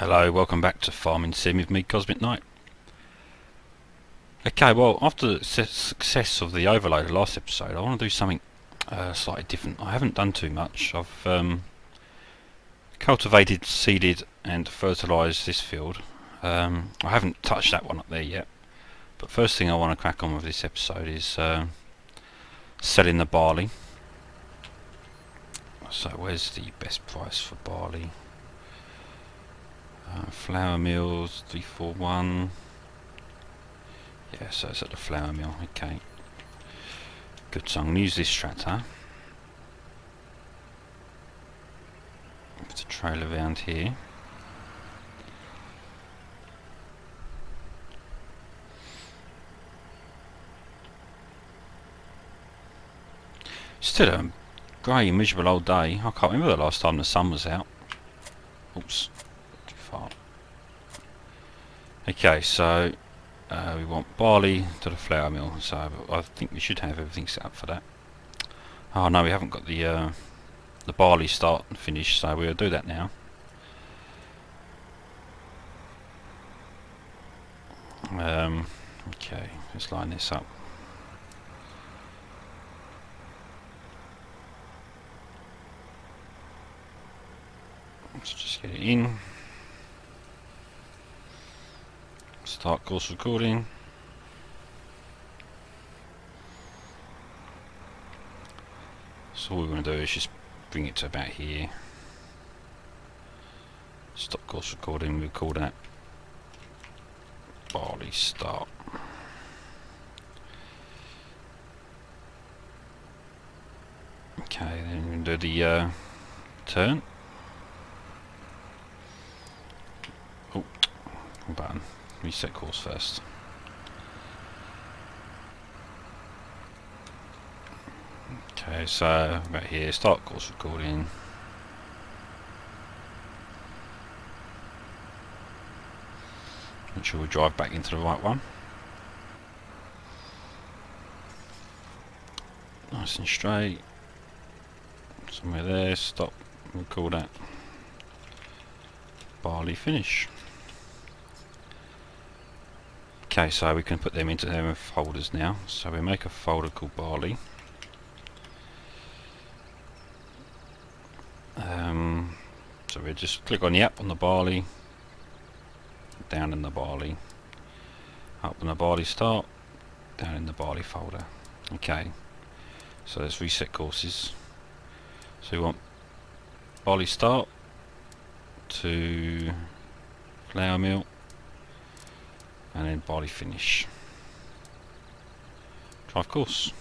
Hello, welcome back to Farming Sim with me, Mrcosmicnite. Okay, well, after the success of the overload last episode, I want to do something slightly different. I haven't done too much. I've cultivated, seeded and fertilised this field. I haven't touched that one up there yet. But first thing I want to crack on with this episode is selling the barley. So where's the best price for barley? Flour mills, 341. Yeah, so it's at the flour mill. Okay. Good, so I'm going to use this tractor to trail around here. Still a grey, miserable old day. I can't remember the last time the sun was out. Oops. Too far. Okay, so we want barley to the flour mill, so I think we should have everything set up for that. Oh no, we haven't got the barley start and finish, so we'll do that now. Okay, let's line this up. Let's just get it in. Start course recording. So all we're going to do is just bring it to about here. Stop course recording. We'll call that barley start. Okay, then we're going to do the turn. Oh, wrong button. Reset course first. Okay, so about here, start course recording. Make sure we drive back into the right one. Nice and straight. Somewhere there, stop. We'll call that barley finish. Okay, so we can put them into their folders now. So we make a folder called barley. So we just click on the app on the barley, down in the barley, up in the barley start, down in the barley folder. Okay, so let's reset courses. So we want barley start to flour mill, and then barley finish. Drive course.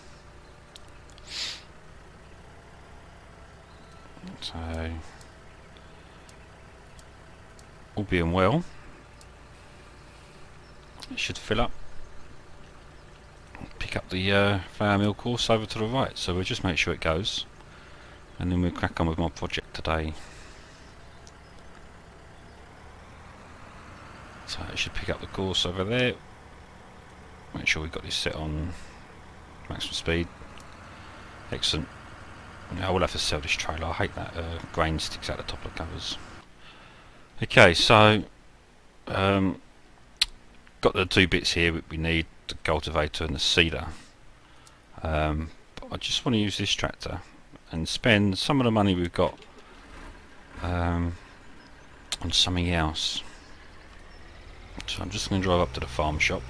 So, all being well, it should fill up. Pick up the flour mill course over to the right, so we'll just make sure it goes, and then we'll crack on with my project today. So it should pick up the course over there. Make sure we've got this set on maximum speed. Excellent. I will have to sell this trailer. I hate that grain sticks out the top of the covers. Okay, so got the two bits here we need, the cultivator and the seeder. But I just want to use this tractor and spend some of the money we've got on something else. So I'm just going to drive up to the farm shop.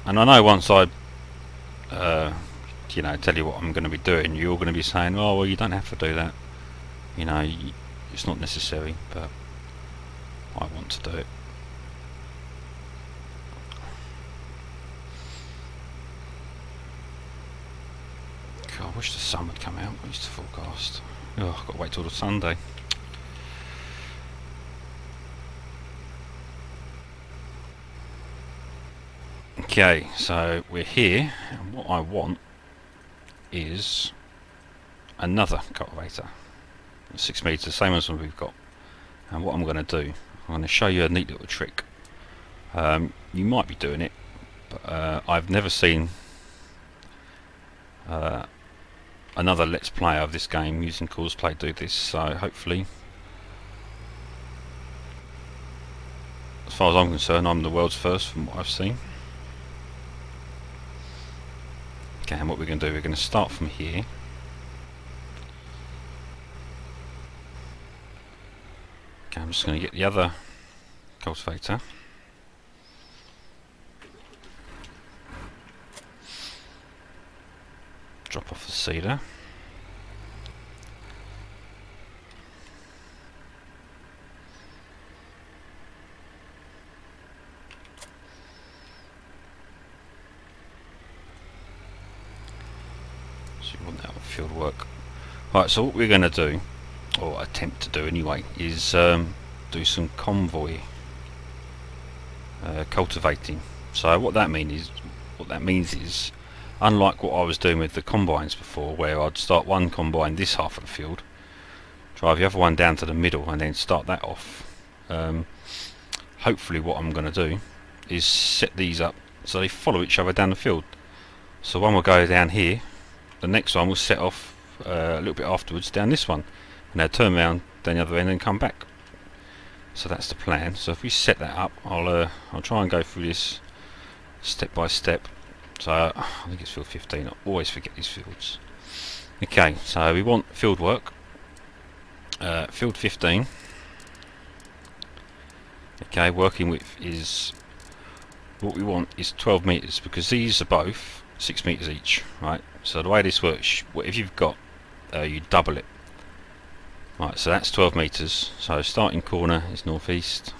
And I know once I you know, tell you what I'm going to be doing, you're going to be saying, oh well, you don't have to do that, you know, it's not necessary, but I want to do it. God, I wish the sun would come out. What's the forecast? Oh, I've got to wait till the Sunday. Okay, so we're here, and what I want is another cultivator, 6 metres, same as one we've got. And what I'm going to do, I'm going to show you a neat little trick. You might be doing it, but I've never seen another Let's Play of this game using Cosplay do this, so hopefully, as far as I'm concerned, I'm the world's first from what I've seen. Okay, and what we're going to do, we're going to start from here. Okay, I'm just going to get the other cultivator. Drop off the seeder. So you want that field work. Right, so what we're going to do, or attempt to do anyway, is do some convoy cultivating. So what that means is, unlike what I was doing with the combines before, where I'd start one combine this half of the field, drive the other one down to the middle, and then start that off. Hopefully, what I'm going to do is set these up so they follow each other down the field. So one will go down here, the next one will set off a little bit afterwards down this one, and they'll turn around down the other end and come back. So that's the plan. So if we set that up, I'll try and go through this step by step. So I think it's field 15. I always forget these fields. Okay, so we want field work. Field 15. Okay, working width is, what we want is 12 meters, because these are both 6 meters each, right? So the way this works, whatever you've got, you double it. Right, so that's 12 meters. So starting corner is northeast,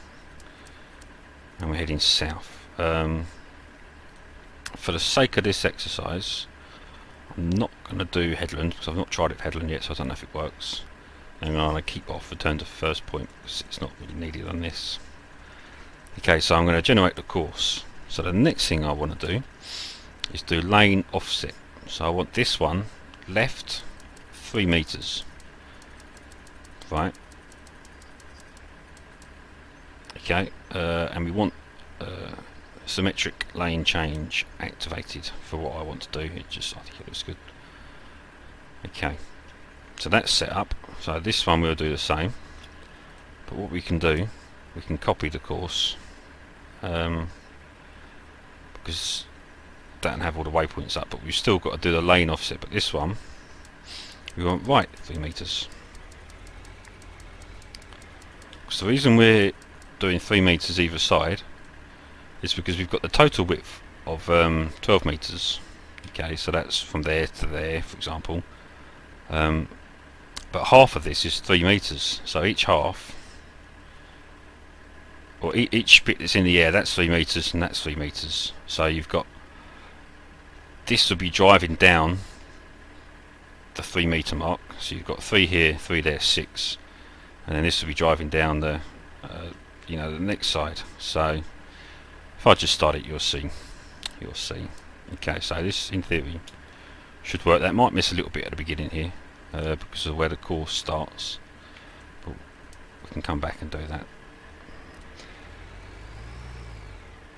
and we're heading south. For the sake of this exercise, I'm not going to do headland, because I've not tried it with headland yet, so I don't know if it works. And I'm going to keep off, return to first point, because it's not really needed on this. Okay, so I'm going to generate the course. So the next thing I want to do is do lane offset. So I want this one left 3 meters. Right. Okay, and we want symmetric lane change activated for what I want to do. I think it looks good. Okay, so that's set up. So this one we'll do the same, but what we can do, we can copy the course, because that and have all the waypoints up, but we've still got to do the lane offset. But this one we want right 3 meters. So the reason we're doing 3 meters either side is because we've got the total width of 12 meters. Okay, so that's from there to there, for example. But half of this is 3 meters. So each half, or each bit that's in the air, that's 3 meters, and that's 3 meters. So you've got, this will be driving down the 3 meter mark. So you've got 3 here, 3 there, 6. And then this will be driving down the, the next side. So if I just start it, you'll see. Okay, so this, in theory, should work. That might miss a little bit at the beginning here, because of where the course starts. But we can come back and do that.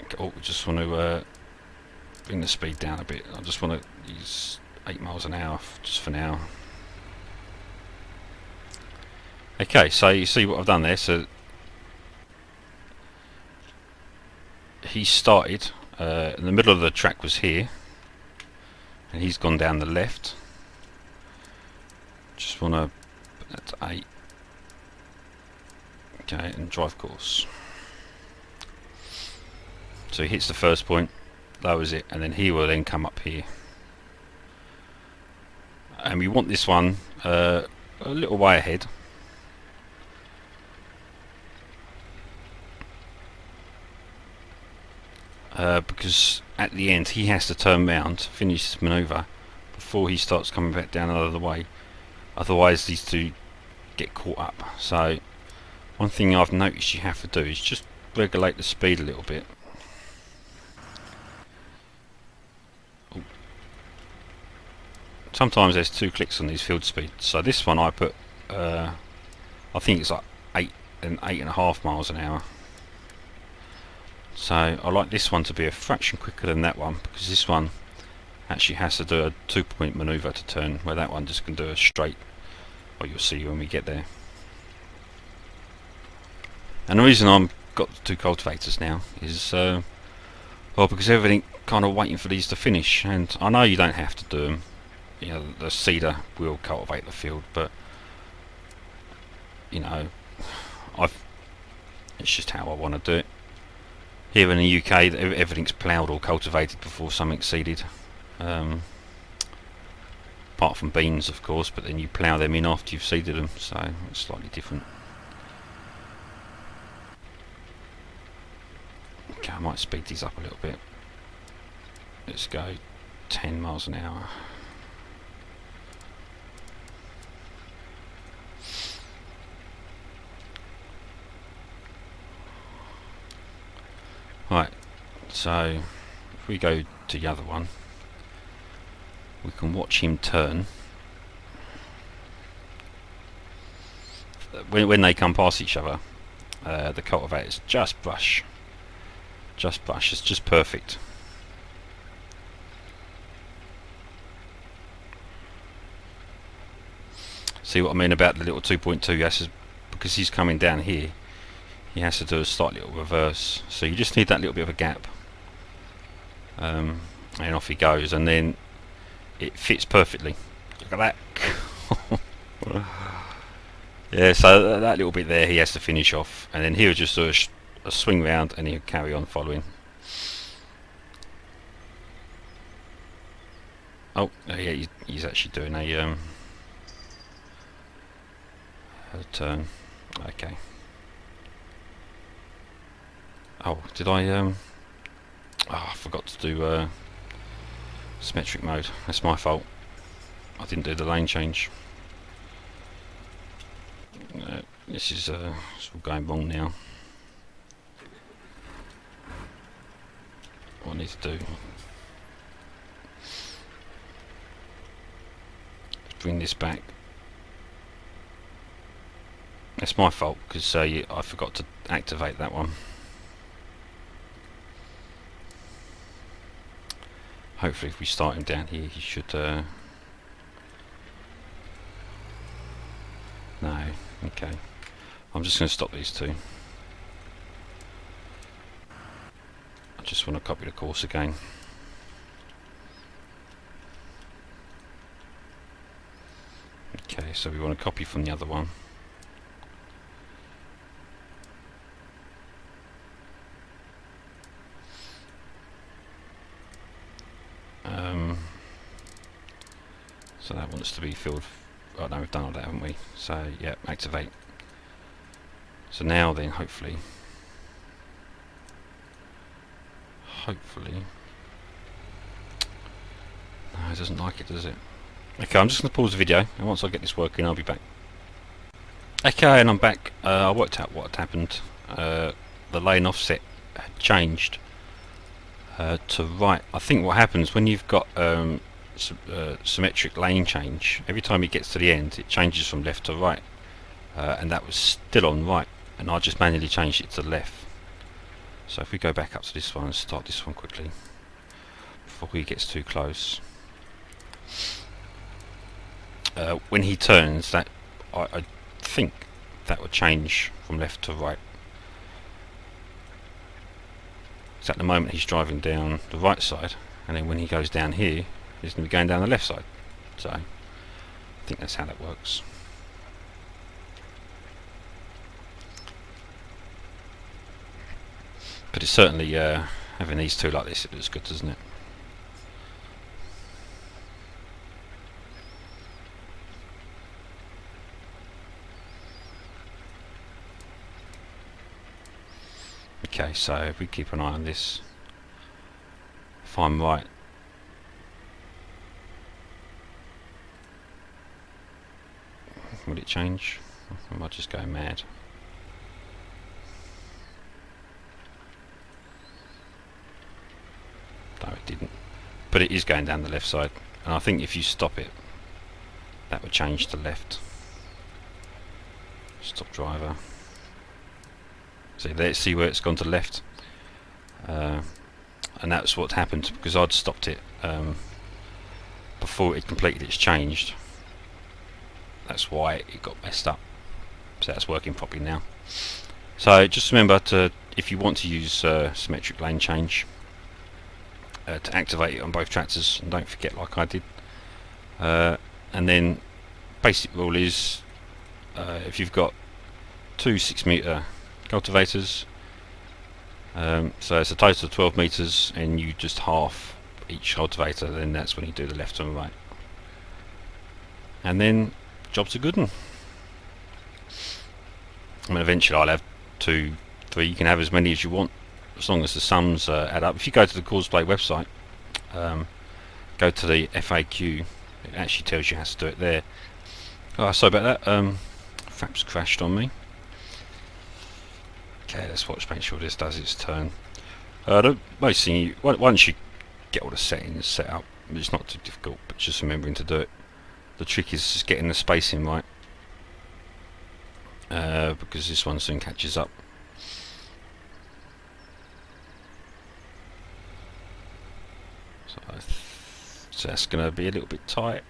Okay, oh, we just want to bring the speed down a bit. I just want to use 8 miles an hour just for now. Okay, so you see what I've done there. So he started in the middle of the track was here, and he's gone down the left. Just want to put that to 8. Okay, and drive course. So he hits the first point, lowers it, and then he will then come up here. And we want this one a little way ahead. Because at the end he has to turn round, finish his manoeuvre before he starts coming back down another way. Otherwise these two get caught up. So one thing I've noticed you have to do is just regulate the speed a little bit. Ooh. Sometimes there's 2 clicks on these field speeds. So this one I put, I think it's like 8 and 8.5 miles an hour. So I like this one to be a fraction quicker than that one, because this one actually has to do a 2-point manoeuvre to turn, where that one just can do a straight, what you'll see when we get there. And the reason I've got the 2 cultivators now is well, because everything kind of waiting for these to finish, and I know you don't have to do them. You know, the seeder will cultivate the field, but you know, it's just how I want to do it. Here in the UK, everything's ploughed or cultivated before something's seeded. Apart from beans, of course, but then you plough them in after you've seeded them, so it's slightly different. Okay, I might speed these up a little bit. Let's go 10 miles an hour. Right, so if we go to the other one, we can watch him turn. When they come past each other, the cultivators just brush. It's just perfect. See what I mean about the little 2.2? Yes, because he's coming down here, he has to do a slight little reverse. So you just need that little bit of a gap, and off he goes, and then it fits perfectly. Look at that. Yeah, so that little bit there he has to finish off, and then he'll just do a swing round and he'll carry on following. Oh yeah, he's actually doing a turn. Okay. Oh, did I oh, I forgot to do symmetric mode. That's my fault. I didn't do the lane change. This is it's all going wrong now. What I need to do is bring this back. That's my fault, because I forgot to activate that one. Hopefully if we start him down here, he should no, okay. I'm just going to stop these 2. I just want to copy the course again. Okay, so we want to copy from the other one. So that wants to be filled. Oh no, we've done all that, haven't we? So yeah, activate. So now then, hopefully, no, it doesn't like it, does it? Okay, I'm just going to pause the video, and once I get this working, I'll be back. Okay, and I'm back. I worked out what had happened. The lane offset had changed to right. I think what happens when you've got symmetric lane change, every time it gets to the end, it changes from left to right, and that was still on right, and I just manually changed it to left. So if we go back up to this one and start this one quickly before he gets too close. When he turns, that I think that would change from left to right. So at the moment he's driving down the right side, and then when he goes down here, he's going to be going down the left side. So I think that's how that works. But it's certainly having these 2 like this, it looks good, doesn't it? Okay, so if we keep an eye on this, if I'm right, will it change? I might just go mad. No, it didn't. But it is going down the left side, and I think if you stop it, that would change to left. Stop driver. So let's see where it's gone to left, and that's what happened because I'd stopped it before it had completed its change. That's why it got messed up. So that's working properly now. So just remember to, if you want to use symmetric lane change, to activate it on both tractors, and don't forget like I did. And then basic rule is, if you've got two 6-metre cultivators, so it's a total of 12 metres, and you just half each cultivator, then that's when you do the left and right. And then job's a good one. I mean, eventually I'll have 2, 3. You can have as many as you want, as long as the sums add up. If you go to the Cosplay website, go to the FAQ, it actually tells you how to do it there. Oh, sorry about that. Fraps crashed on me. Okay, let's watch, make sure this does its turn. Basically, once you get all the settings set up, it's not too difficult, but just remembering to do it. The trick is just getting the spacing right, because this one soon catches up. So that's going to be a little bit tight.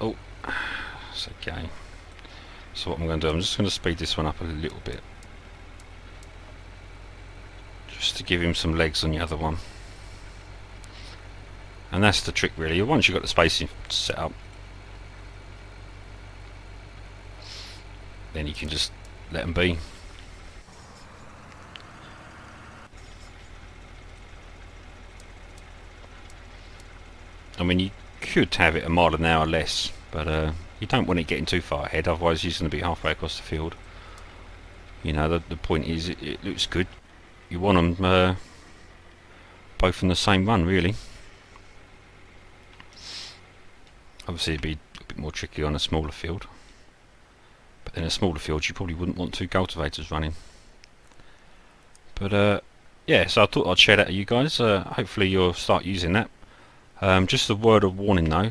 Oh, it's okay. So what I'm going to do, I'm just going to speed this one up a little bit, just to give him some legs on the other one. And that's the trick really. Once you've got the spacing set up, then you can just let them be. I mean, you could have it a mile an hour less, but you don't want it getting too far ahead, otherwise he's going to be halfway across the field. You know, the point is, it looks good. You want them both in the same run, really. Obviously it'd be a bit more tricky on a smaller field, but in a smaller field you probably wouldn't want 2 cultivators running. But yeah, so I thought I'd share that with you guys. Hopefully you'll start using that. Just a word of warning though,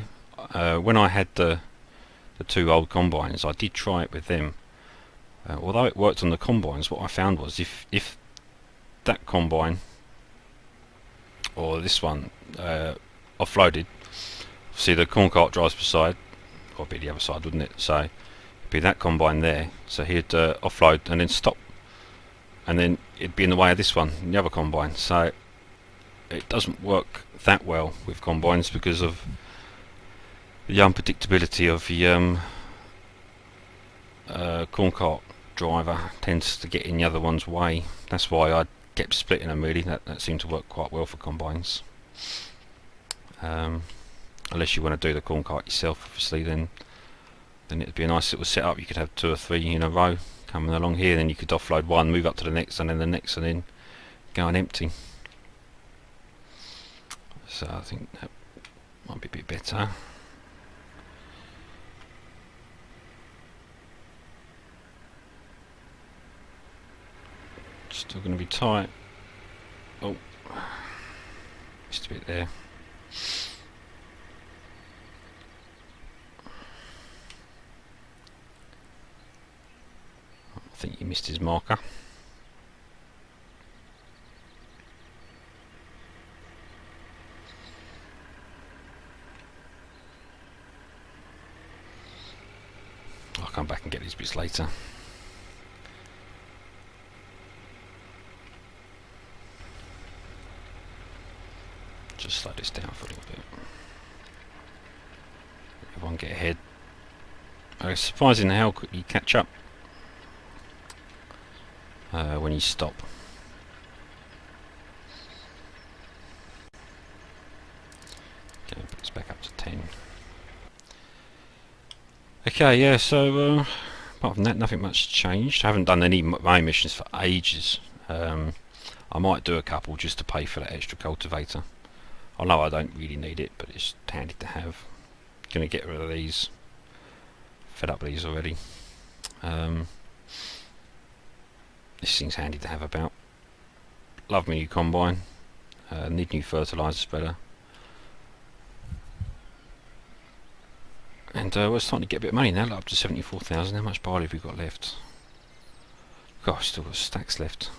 when I had the 2 old combines, I did try it with them. Although it worked on the combines, what I found was if that combine or this one offloaded, see the corn cart drives beside, or be the other side, wouldn't it? So it'd be that combine there, so he'd offload and then stop, and then it'd be in the way of this one, the other combine. So it doesn't work that well with combines because of the unpredictability of the corn cart driver tends to get in the other one's way. That's why I kept splitting them really. That seemed to work quite well for combines. Unless you want to do the corn cart yourself, obviously, then it'd be a nice little setup. You could have 2 or 3 in a row coming along here, then you could offload one, move up to the next, and then the next, and then go and empty. So I think that might be a bit better. Still going to be tight. Oh, just a bit there. I think he missed his marker. I'll come back and get these bits later. Just slow this down for a little bit. Everyone get ahead. It's surprising how quickly you catch up when you stop. Okay, put this back up to 10. Okay, yeah, so apart from that, nothing much changed. I haven't done any main missions for ages. I might do a couple just to pay for that extra cultivator. I know I don't really need it, but it's handy to have. Gonna get rid of these. Fed up with these already. This thing's handy to have about. Love my new combine. Need new fertilisers better. And we're starting to get a bit of money now, like up to 74,000. How much barley have we got left? Gosh, still got stacks left.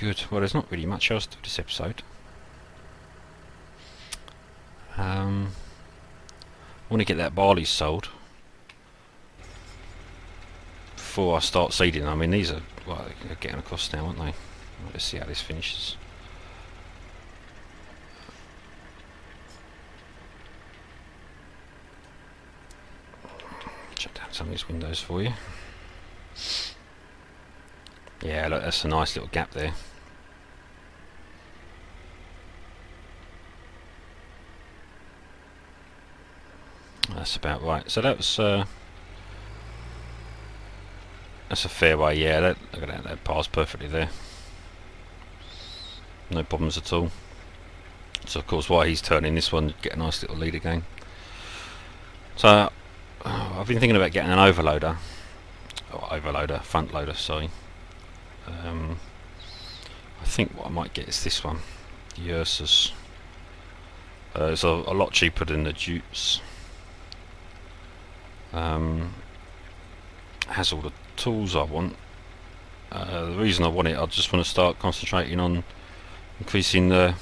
Good. Well, there's not really much else to this episode. I want to get that barley sold before I start seeding. I mean, these are, well, they're getting across now, aren't they? Well, let's see how this finishes. Shut down some of these windows for you. Yeah, look, that's a nice little gap there. That's about right. So that's a fairway. Yeah, look at that. That passed perfectly there. No problems at all. So of course, while he's turning this one, get a nice little lead again. So I've been thinking about getting an overloader, front loader. Sorry. I think what I might get is this one, the Ursus. It's a lot cheaper than the Dukes. Has all the tools I want. The reason I want it, I just want to start concentrating on increasing the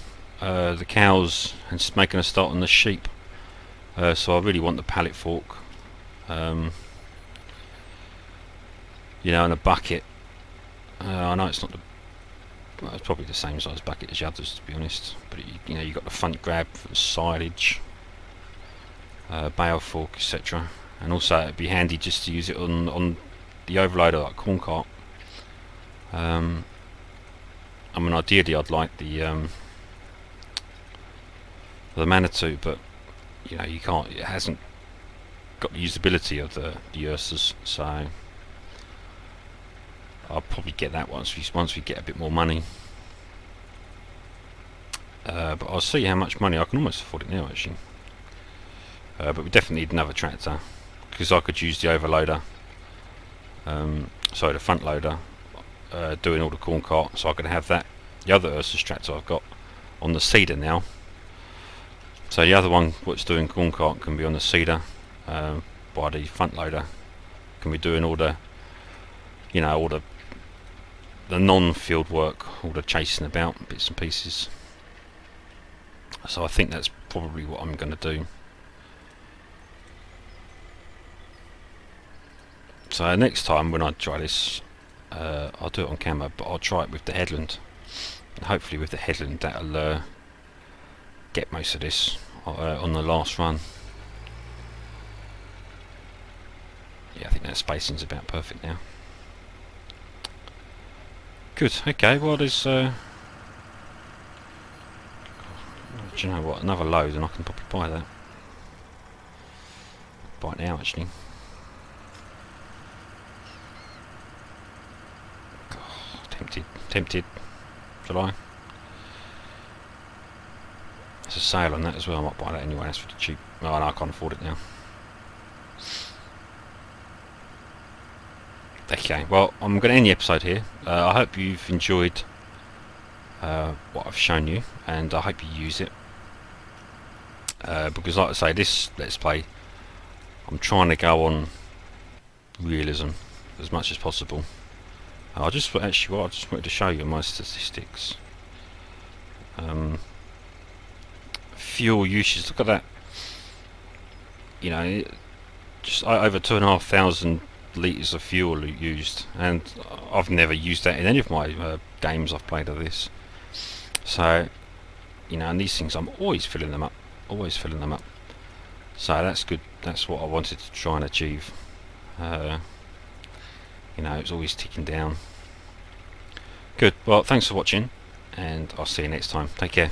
cows and just making a start on the sheep. So I really want the pallet fork, you know, and a bucket. I know it's not well, it's probably the same size bucket as the others, to be honest. But you know, you got the front grab for the silage, bale fork, etc. And also it'd be handy just to use it on the overloader, like corn cart. I mean, ideally I'd like the Manitou, but you know, you can't. It hasn't got the usability of the Ursus, so I'll probably get that once we get a bit more money. But I'll see how much money I can almost afford it now, actually. But we definitely need another tractor, because I could use the overloader, sorry, the front loader, doing all the corn cart, so I could have that, the other Ursus tractor I've got, on the seeder now. So the other one, what's doing corn cart, can be on the seeder, by the front loader, can be doing all the, you know, all the non-field work, all the chasing about, bits and pieces. So I think that's probably what I'm going to do. So next time when I try this, I'll do it on camera, but I'll try it with the headland. And hopefully with the headland that'll get most of this on the last run. Yeah, I think that spacing's about perfect now. Good, okay, well there's do you know what, another load and I can probably buy that. Buy it now, actually. Tempted. Shall I? There's a sale on that as well. I might buy that anyway. That's pretty cheap. Oh no, I can't afford it now. Okay, well, I'm going to end the episode here. I hope you've enjoyed what I've shown you, and I hope you use it. Because, like I say, this Let's Play, I'm trying to go on realism as much as possible. I just wanted to show you my statistics. Fuel usage. Look at that. You know, just over 2,500 litres of fuel used, and I've never used that in any of my games I've played of this. So, you know, and these things, I'm always filling them up. So that's good. That's what I wanted to try and achieve. You know, it's always ticking down. Good. Well, thanks for watching, and I'll see you next time. Take care.